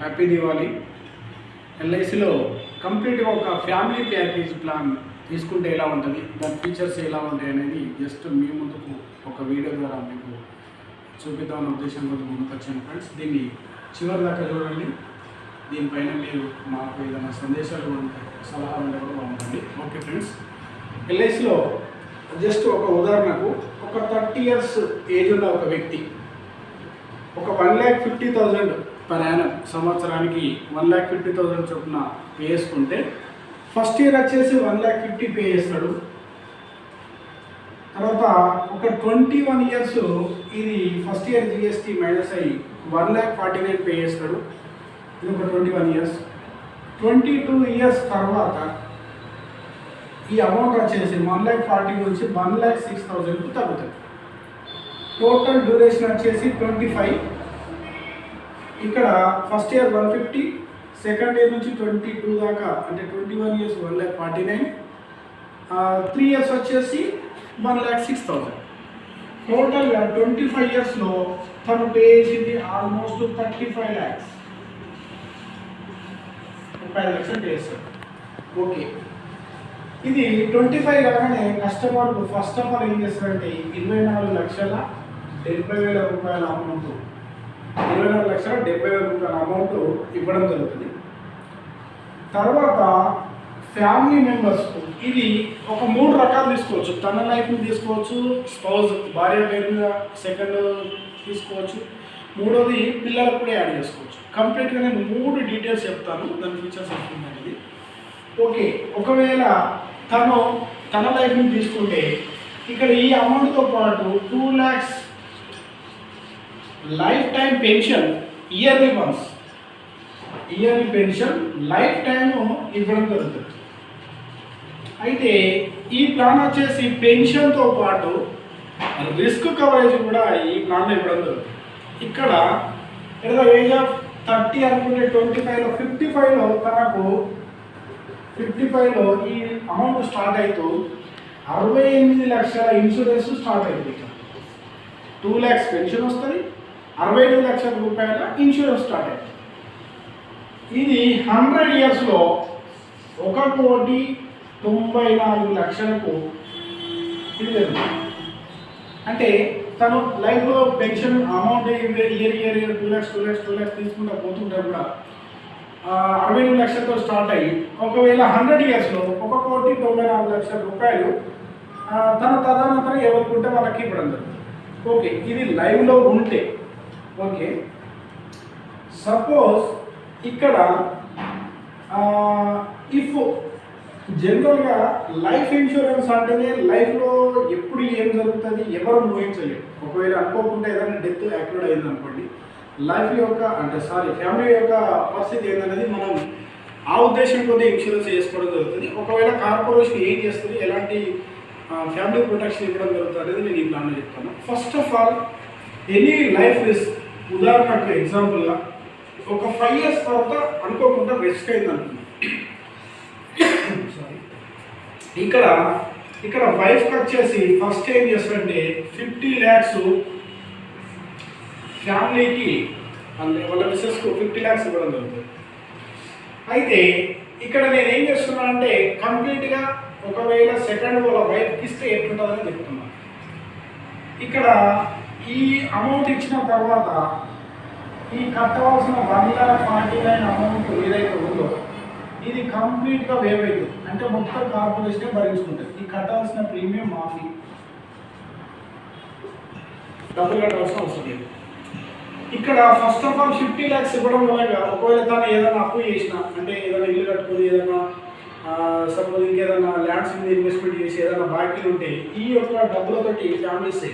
Happy Diwali. ఎల్ఐసిలో కంప్లీట్గా ఒక family package plan తీసుకుంటే ఎలా ఉంటుంది, దాని ఫీచర్స్ ఎలా ఉంటాయి అనేది జస్ట్ మీ ముందుకు ఒక వీడియో ద్వారా మీకు చూపిద్దామన్న ఉద్దేశం కోసం ముందుకు వచ్చాను ఫ్రెండ్స్. దీన్ని చివరి దాకా చూడండి. దీనిపైన మీరు మాకు ఏదైనా సందేశాలు ఉంటాయి, సలహాలు ఉంటే కూడా బాగుంటుంది. ఓకే ఫ్రెండ్స్, ఎల్ఐసిలో జస్ట్ ఒక ఉదాహరణకు ఒక 30 years ఏజ్ ఉన్న ఒక వ్యక్తి ఒక 1,50,000 పర్ యానం సంవత్సరానికి 1,50,000 చొప్పున పే చేసుకుంటే ఫస్ట్ ఇయర్ వచ్చేసి 1,50,000 పే చేస్తాడు. తర్వాత ఒక 21 years ఇది ఫస్ట్ ఇయర్ జిఎస్టీ మైనస్ అయ్యి 1,49,000 పే చేస్తాడు. ఇది ఒక 21 years. 22 years తర్వాత ఈ అమౌంట్ వచ్చేసి 1,40,000 నుంచి 1,06,000కు తగ్గుతుంది. టోటల్ డ్యూరేషన్ వచ్చేసి 25. ఇక్కడ ఫస్ట్ ఇయర్ 150, సెకండ్ ఇయర్ నుంచి 22 దాకా అంటే 21 years 1,49,000, 3 years వచ్చేసి 1,06,000. టోటల్గా 25 yearsలో తను పే చేసింది ఆల్మోస్ట్ 35 lakhs. 30 లక్షలు పే చేస్తాడు. ఓకే, ఇది 25 కాగానే కస్టమర్ ఫస్ట్ ఆఫ్ ఆల్ ఏం చేస్తారంటే 24,70,000 రూపాయల అమౌంట్, 24,70,000 రూపాయల అమౌంట్ ఇవ్వడం జరుగుతుంది. తర్వాత ఫ్యామిలీ మెంబర్స్కు ఇది ఒక 3 రకాలు తీసుకోవచ్చు. తన లైఫ్ని తీసుకోవచ్చు, స్పౌజ్ భార్య పేరు మీద సెకండ్ తీసుకోవచ్చు, మూడోది పిల్లలకు కూడా యాడ్ చేసుకోవచ్చు. కంప్లీట్గా నేను 3 డీటెయిల్స్ చెప్తాను, దాని ఫీచర్స్ వస్తుంది అనేది. ఓకే, ఒకవేళ తను తన లైఫ్ని తీసుకుంటే ఇక్కడ ఈ అమౌంట్తో పాటు 2 lakhs life time pension, yearly pension life time ఇవ్వడం జరుగుతుంది. అయితే ఈ ప్లాన్ వచ్చేసి పెన్షన్తో పాటు రిస్క్ కవరేజ్ కూడా ఈ ప్లాన్లో ఇవ్వడం జరుగుతుంది. ఇక్కడ ఏదో ఏజ్ ఆఫ్ 30 అనుకుంటే 25లో 55లో తనకు 55లో ఈ అమౌంట్ స్టార్ట్ అవుతూ 68 లక్షల ఇన్సూరెన్స్ స్టార్ట్ అవుతుంది. 2 lakhs పెన్షన్ వస్తుంది, 68 లక్షల రూపాయల ఇన్సూరెన్స్ స్టార్ట్ అవుతుంది. ఇది 100 yearsలో 1,94,00,000కు ఇది జరుగుతుంది. అంటే తను లైఫ్లో పెన్షన్ అమౌంట్ ఇయర్ 2 lakhs తీసుకుంటా పోతుంటే కూడా 68 లక్షలతో స్టార్ట్ అయ్యి ఒకవేళ 100 yearsలో 1,94,00,000 రూపాయలు తన తదనంతరం ఎవరికి ఉంటే వాళ్ళకి ఇవ్వడం జరుగుతుంది. ఓకే, ఇది లైవ్లో ఉంటే. ఓకే, సపోజ్ ఇక్కడ ఇఫ్ జనరల్గా లైఫ్ ఇన్సూరెన్స్ అంటేనే లైఫ్లో ఎప్పుడు ఏం జరుగుతుంది ఎవరు ఊహించలేరు. ఒకవేళ అనుకోకుండా ఏదైనా డెత్ యాక్సిడెంట్ అయింది అనుకోండి, లైఫ్ యొక్క ఫ్యామిలీ యొక్క పరిస్థితి ఏంటనేది మనం ఆ ఉద్దేశం కొద్ది ఇన్సూరెన్స్ చేసుకోవడం జరుగుతుంది. ఒకవేళ కార్పొరేషన్ ఏం చేస్తుంది, ఎలాంటి ఫ్యామిలీ ప్రొటెక్షన్ ఇవ్వడం జరుగుతుంది అనేది నేను ఈ ప్లాన్లో చెప్తాను. First of all any life risk, ఉదాహరణకు ఎగ్జాంపుల్గా ఒక 5 years తర్వాత అనుకోకుండా రిస్క్ అయింది అనుకున్నాను. ఇక్కడ వైఫ్కి వచ్చేసి ఫస్ట్ ఏం చేస్తారంటే 50 lakhs ఫ్యామిలీకి వాళ్ళ మిస్సెస్కు 50 lakhs ఇవ్వడం జరుగుతుంది. అయితే ఇక్కడ నేను ఏం చేస్తున్నానంటే కంప్లీట్గా ఒకవేళ సెకండ్ వాళ్ళ వైఫ్కి ఇస్తే ఎట్లుంటుందని చెప్తున్నాను. ఇక్కడ ఈ అమౌంట్ ఇచ్చిన తర్వాత ఈ కట్టవలసిన 1,49,000 అమౌంట్ ఏదైతే ఉందో ఇది కంప్లీట్గా వేవ్ అవుతుంది. అంటే మొత్తం కార్పొరేషనే భరించుకుంటుంది. ఈ కట్టాల్సిన ప్రీమియం మాఫీ, డబ్బులు కట్టాల్సిన అవసరం లేదు. ఇక్కడ ఫస్ట్ ఆఫ్ ఆల్ 50 lakhs ఇవ్వడం వల్ల ఒకవేళ తను ఏదైనా అప్పు చేసినా, అంటే ఏదైనా ఇల్లు కట్టుకొని ఏదైనా సపోజ్ ఇంకేదైనా ల్యాండ్స్ మీద ఇన్వెస్ట్మెంట్ చేసి ఏదైనా బాకీలు ఉంటే ఈ యొక్క డబ్బులతోటి ఫ్యామిలీస్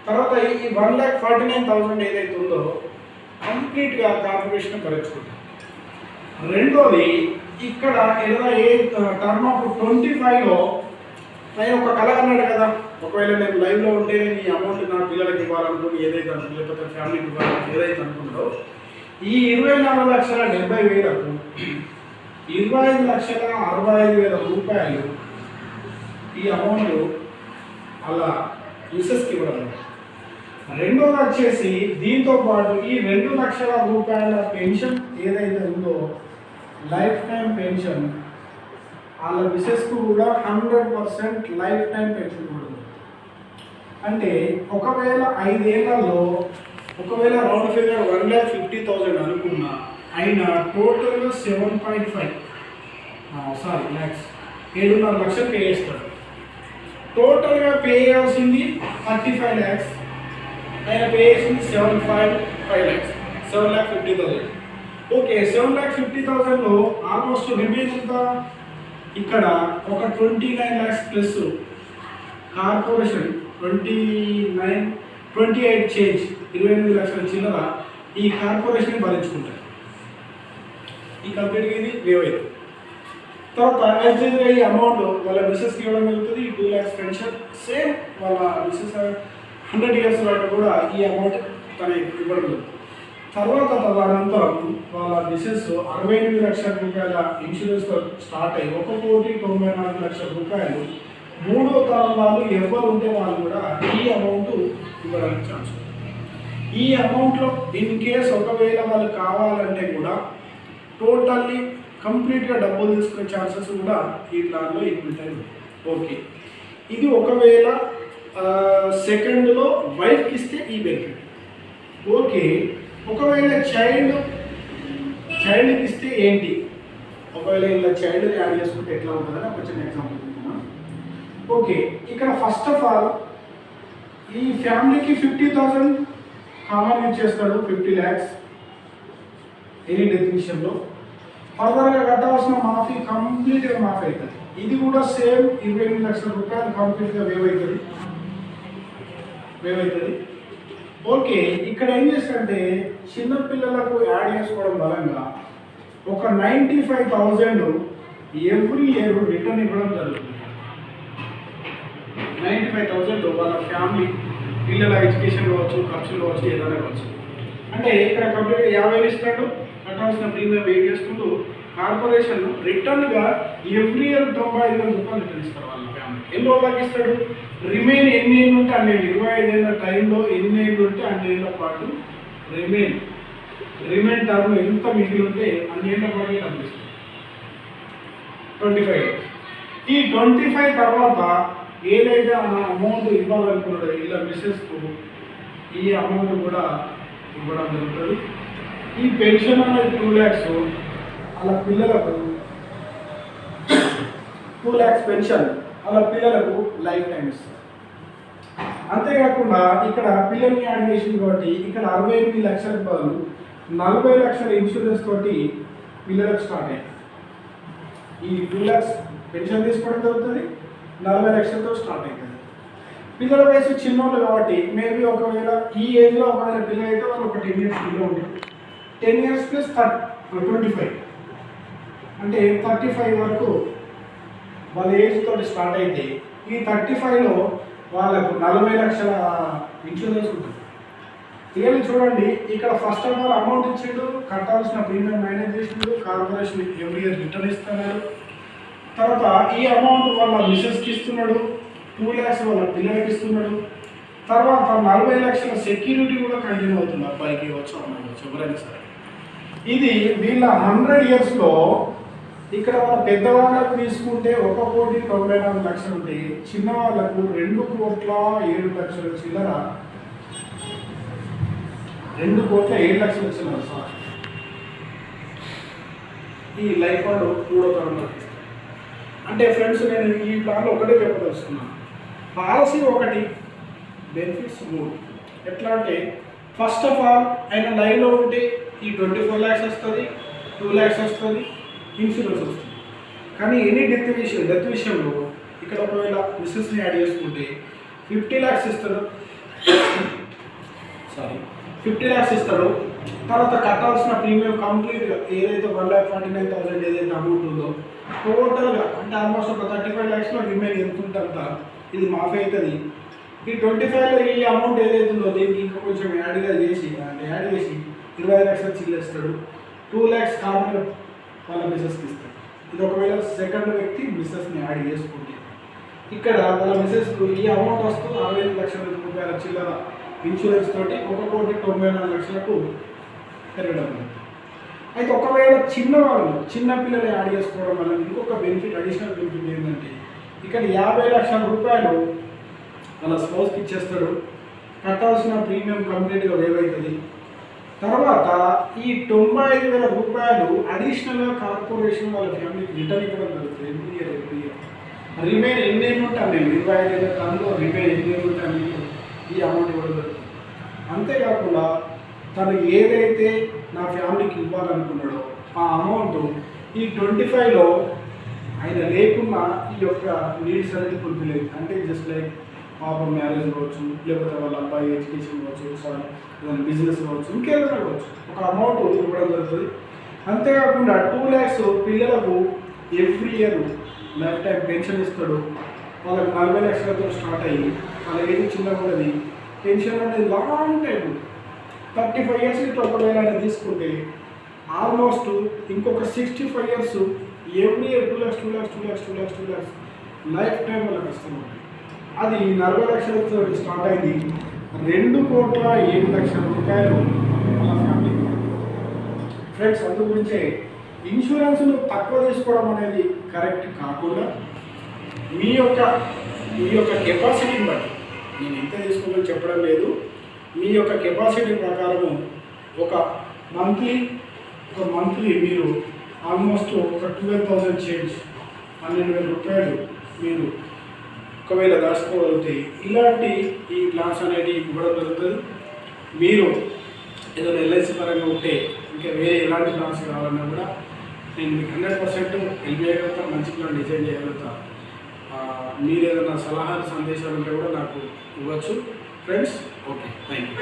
తర్వాత ఈ 1,49,000 ఏదైతే ఉందో కంప్లీట్గా కార్పొరేషన్ భరించుకుంటుంది. రెండోది ఇక్కడ ఏదైనా టర్మ్ ఆఫ్ 25లో నేను ఒక కళ అన్నాడు కదా, ఒకవేళ నేను లైవ్లో ఉంటే నేను ఈ అమౌంట్ నా పిల్లలకి ఇవ్వాలనుకుని ఏదైతే అనుకుంటు లేకపోతే ఫ్యామిలీకి ఇవ్వాలని ఏదైతే అనుకుంటారో ఈ 24,70,000కు 25,65,000 రూపాయలు ఈ అమౌంట్ అలా మిస్సెస్కి ఇవ్వడం. రెండోది వచ్చేసి దీంతో పాటు ఈ 2,00,000 రూపాయల పెన్షన్ ఏదైతే ఉందో లైఫ్ టైం పెన్షన్ వాళ్ళ మిసెస్కు కూడా 100% లైఫ్ టైం పెన్షన్ కూడా ఉంది. అంటే ఒకవేళ 5 ఏళ్లలో ఒకవేళ రౌండ్ ఫిగర్ 1,50,000 అనుకున్నా అయినా టోటల్గా 7.5 ల్యాక్స్ 7.5 లక్షలు పే చేస్తాడు. టోటల్గా పే చేయాల్సింది 35 ల్యాక్స్, ఆయన పే చేసింది 7.5 ల్యాక్స్, 7,50,000. ఓకే, 7,50,000లో ఆల్మోస్ట్ రిమైన్ ఎంత ఇక్కడ ఒక 29 ల్యాక్స్ ప్లస్ కార్పొరేషన్ 28 చేంజ్ 28 లక్షల చిల్లర ఈ కార్పొరేషన్ భరించుకుంటారు. ఈ కంప్లీట్గా ఇది వేవ్ అవుతుంది. తర్వాత యాక్చువల్గా ఈ అమౌంట్ వాళ్ళ బిజినెస్కి ఇవ్వడం జరుగుతుంది. ఈ 2 lakhs పెన్షన్ సేమ్ వాళ్ళ బిజినెస్ 100 years వరకు కూడా ఈ అమౌంట్ తనకి ఇవ్వడం జరుగుతుంది. తర్వాత తదనంతరం వాళ్ళ బిజినెస్ 68 లక్షల రూపాయల ఇన్సూరెన్స్తో స్టార్ట్ అయ్యి 1,94 లక్షల రూపాయలు మూడో తరం వాళ్ళు ఎవరు ఉంటే వాళ్ళు కూడా ఈ అమౌంట్ ఇవ్వడానికి ఛాన్స్ ఉంది. ఈ అమౌంట్లో ఇన్ కేస్ ఒకవేళ వాళ్ళు కావాలంటే కూడా టోటల్లీ కంప్లీట్గా డబ్బులు తీసుకునే ఛాన్సెస్ కూడా ఈ ప్లాన్లో ఉంటాయి. ఓకే, ఇది ఒకవేళ సెకండ్లో వైఫ్కి ఇస్తే ఈ బెనిఫిట్. ఓకే, ఒకవేళ చైల్డ్కి ఇస్తే ఏంటి, ఒకవేళ ఇలా చైల్డ్ యాడ్ చేసుకుంటే ఎట్లా ఉంటుందని ఒక చిన్న ఎగ్జాంపుల్ చెప్తున్నాను. ఓకే, ఇక్కడ ఫస్ట్ ఆఫ్ ఆల్ ఈ ఫ్యామిలీకి 50,000 కామన్ యూజ్ చేస్తాడు, 50 lakhs ఎనీ డెత్ విషయంలో. ఫర్దర్గా కట్టాల్సిన మాఫీ కంప్లీట్గా మాఫీ అవుతుంది. ఇది కూడా సేమ్ 28 లక్షల రూపాయలు కంప్లీట్గా వేవ్ అవుతుంది. ఓకే, ఇక్కడ ఏం చేస్తారంటే చిన్నపిల్లలకు యాడ్ చేసుకోవడం వలన ఒక 95,000 ఎవ్రీ ఇయర్ రిటర్న్ ఇవ్వడం జరుగుతుంది. 95,000 వాళ్ళ ఫ్యామిలీ పిల్లల ఎడ్యుకేషన్ కావచ్చు, ఖర్చులు కావచ్చు, ఏదైనా కావచ్చు. అంటే ఇక్కడ కంప్లీట్గా 50,000 ఇస్తాడు, కట్టాల్సిన ప్రీమియం పే చేసుకుంటూ కార్పొరేషన్ రిటర్న్గా ఎవ్రీ ఇయర్ 95,000 రూపాయలు రిటర్న్ ఇస్తారు వాళ్ళ ఫ్యామిలీ. ఎన్ని రోజులకి ఇస్తాడు, రిమైన్ ఎన్ని ఏళ్ళు ఉంటే అన్ని 25 ఏళ్ళ టైంలో ఎన్ని ఏళ్ళు ఉంటే అన్ని ఏళ్ళ పాటు రిమైన్ టర్మ్ ఎంత మిగిలి ఉంటే అన్ని ఏళ్ళ పాటు డబ్బులు ఇస్తారు. 25. ఈ 25 తర్వాత ఏదైతే అమౌంట్ ఇవ్వాలనుకున్నాడో ఇలా మిస్సెస్కు ఈ అమౌంట్ కూడా ఇవ్వడం జరుగుతుంది. ఈ పెన్షన్ అనేది 2 lakhs అలా పిల్లలకు 2 lakhs పెన్షన్ అలా పిల్లలకు లైఫ్ టైం ఇస్తారు. అంతేకాకుండా ఇక్కడ పిల్లల్ని యాడ్ చేసింది కాబట్టి ఇక్కడ 68 లక్షలకు బదులు 40 లక్షల ఇన్సూరెన్స్ తోటి పిల్లలకు స్టార్ట్ అయ్యింది. ఈ 2 lakhs పెన్షన్ తీసుకోవడం జరుగుతుంది, 40 లక్షలతో స్టార్ట్ అవుతుంది. పిల్లల వయసు చిన్నోళ్ళు కాబట్టి మేబీ ఒకవేళ ఈ ఏజ్లో ఒకవేళ పిల్లలు అయితే వాళ్ళు ఒక 10 years పిల్లలు ఉంటుంది. 10 years ప్లస్ 25 అంటే 35 వరకు వాళ్ళ ఏజ్ తోటి స్టార్ట్ అయితే ఈ 35లో వాళ్ళకు 40 లక్షల ఇన్సూరెన్స్ ఉంటుంది. ఇవన్నీ చూడండి, ఇక్కడ ఫస్ట్ ఆఫ్ ఆల్ అమౌంట్ ఇచ్చిండు, కట్టాల్సిన ప్రీమియం మేనేజ్ చేసిండు, కార్పొరేషన్ ఎవ్రీ ఇయర్ రిటర్న్ ఇస్తున్నాడు. తర్వాత ఈ అమౌంట్ వాళ్ళ మిసెస్కి ఇస్తున్నాడు, 2 lakhs వాళ్ళ పిల్లలకి ఇస్తున్నాడు. తర్వాత 40 లక్షల సెక్యూరిటీ కూడా కంటిన్యూ అవుతుంది, అబ్బాయికి ఇవ్వచ్చు, అమ్మాయికి ఇవ్వచ్చు, ఎవరైనా సరే. ఇది వీళ్ళ 100 yearsలో ఇక్కడ వాళ్ళ పెద్దవాళ్ళకు తీసుకుంటే 1,94 లక్షలు ఉంటాయి, చిన్న వాళ్ళకు 2,07 లక్షల చిల్లర, 2,07 లక్షల చిల్లర ఈ లైఫ్ వాళ్ళు 3వ తరంలో ఇస్తారు. అంటే ఫ్రెండ్స్, నేను ఈ ప్లాన్లో ఒకటే చెప్పదలుచుకున్నాను. పాలసీ ఒకటి, బెనిఫిట్స్ 3. ఎట్లా అంటే ఫస్ట్ ఆఫ్ ఆల్ ఆయన లైవ్లో ఉంటే ఈ 24 lakhs వస్తుంది, 2 lakhs వస్తుంది, ఇన్సూరెన్స్ వస్తుంది. కానీ ఎనీ డెత్ విషయంలో ఇక్కడ ఒకవేళ మిస్సెస్ని యాడ్ చేసుకుంటే 50 lakhs ఇస్తాడు, 50 lakhs ఇస్తాడు. తర్వాత కట్టాల్సిన ప్రీమియం కంప్లీట్గా ఏదైతే 1,49,000 ఏదైతే అమౌంట్ ఉందో టోటల్గా అంటే ఆల్మోస్ట్ ఒక 35 lakhsలో రిమైన్ ఎంత ఉంటుందంత ఇది మాఫీ అవుతుంది. ఈ 25లో ఈ అమౌంట్ ఏదైతే ఉందో దీనికి ఇంకా కొంచెం యాడ్ చేసి 20 లక్షలు చిల్లేస్తాడు. 2 lakhs కామన్ వాళ్ళ మిసెస్కి ఇస్తాడు. ఇది ఒకవేళ సెకండ్ వ్యక్తి మిసెస్ని యాడ్ చేసుకుంటే ఇక్కడ వాళ్ళ మిసెస్కు ఈ అమౌంట్ వస్తూ 65 లక్షల రూపాయల చిల్లర ఇన్సూరెన్స్ తోటి 1,94,00,000కు పెరగడం. అయితే ఒకవేళ చిన్న పిల్లలు యాడ్ చేసుకోవడం వల్ల ఇంకొక బెనిఫిట్, అడిషనల్ బెనిఫిట్ ఏంటంటే ఇక్కడ 50,00,000 రూపాయలు వాళ్ళ స్పౌస్కి ఇచ్చేస్తాడు. కట్టాల్సిన ప్రీమియం కంప్లీట్గా వేవ్ అవుతుంది. తర్వాత ఈ 95,000 రూపాయలు అడిషనల్గా కార్పొరేషన్ వాళ్ళ ఫ్యామిలీకి రిటర్న్ ఇవ్వడం జరుగుతుంది ఎవ్రీ ఇయర్. రిమైన్ ఎన్నేళ్ళు ఉంటాను నేను 25,000 టన్నులో రిమైన్ ఎన్నేళ్ళు ఉంటాను ఈ అమౌంట్ ఇవ్వడం జరుగుతుంది. అంతేకాకుండా తను ఏదైతే నా ఫ్యామిలీకి ఇవ్వాలనుకున్నాడో ఆ అమౌంట్ ఈ 25లో ఆయన లేకున్నా ఈ యొక్క నీడ్స్ అనేది ఫుల్ఫిల్ అవుతుంది. అంటే జస్ట్ లైక్ పాప మ్యారేజ్ కావచ్చు, లేకపోతే వాళ్ళ అబ్బాయి ఎడ్యుకేషన్ కావచ్చు, ఏదైనా బిజినెస్ కావచ్చు, ఇంకేదైనా కావచ్చు, ఒక అమౌంట్ ఇవ్వడం జరుగుతుంది. అంతేకాకుండా 2 lakhs పిల్లలకు every year life time pension ఇస్తాడు. వాళ్ళకి 40 లక్షలతో స్టార్ట్ అయ్యి వాళ్ళ ఏది చిన్నగా ఉన్నది పెన్షన్ అనేది లాంగ్ టైం 35 years ఇట్లా ఒకవేళ ఆయన తీసుకుంటే ఆల్మోస్ట్ ఇంకొక 65 years every year 2 lakhs life time వాళ్ళకి ఇస్తూ ఉంటాయి. అది 40 లక్షలతో స్టార్ట్ అయింది 2,07,00,000 రూపాయలు మన ఫ్యామిలీకి. ఫ్రెండ్స్, అందు గురించే ఇన్సూరెన్స్ను తక్కువ తీసుకోవడం అనేది కరెక్ట్ కాకుండా మీ యొక్క కెపాసిటీని బట్టి, నేను ఎంత తీసుకోవాలని చెప్పడం లేదు, మీ యొక్క కెపాసిటీ ప్రకారము ఒక మంత్లీ మీరు ఆల్మోస్ట్ ఒక 12,000 చేంజ్ 12,000 రూపాయలు మీరు ఒకవేళ దాచుకోగలిగితే ఇలాంటి ఈ ప్లాన్స్ అనేవి ఇవ్వడం జరుగుతుంది. మీరు ఏదైనా ఎల్ఐసి పరంగా ఉంటే ఇంకా వేరే ఎలాంటి ప్లాన్స్ కావాలన్నా కూడా నేను మీకు 100% హెల్ప్ చేయగలుగుతా, మంచి ప్లాన్ డిజైన్ చేయగలుగుతా. మీరు ఏదైనా సలహాలు సందేశాలు ఉంటే కూడా నాకు ఇవ్వచ్చు. Friends, okay, thank you.